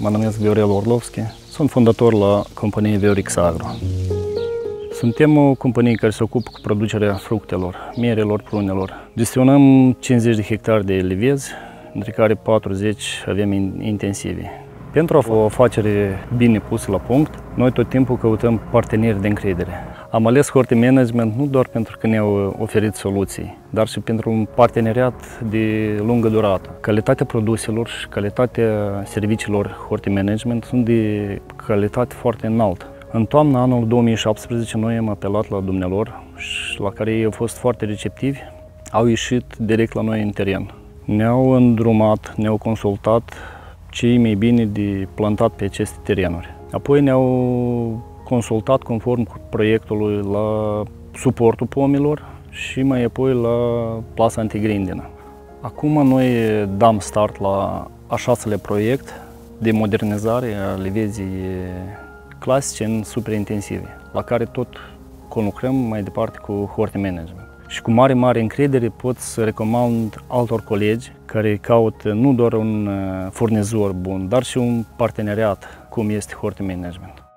Mă numesc Viorel Orlovski, sunt fondator la compania Viorix Agro. Suntem o companie care se ocupă cu producerea fructelor, mirelor, prunelor. Gestionăm 50 de hectare de livezi, între care 40 avem intensive. Pentru a fi o afacere bine pusă la punct, noi tot timpul căutăm parteneri de încredere. Am ales Horti Management nu doar pentru că ne-au oferit soluții, dar și pentru un parteneriat de lungă durată. Calitatea produselor și calitatea serviciilor Horti Management sunt de calitate foarte înaltă. În toamna anul 2017 noi am apelat la dumnealor și la care ei au fost foarte receptivi, au ieșit direct la noi în teren. Ne-au îndrumat, ne-au consultat ce e mai bine de plantat pe aceste terenuri. Apoi ne-au consultat conform cu proiectului la suportul pomilor și mai apoi la plasa antigrindină. Acum noi dăm start la a 6-lea proiect de modernizare a livezii clasice în superintensive, la care tot conlucrăm mai departe cu Horti Management. Și cu mare încredere pot să recomand altor colegi care caută nu doar un furnizor bun, dar și un parteneriat cum este Horti Management.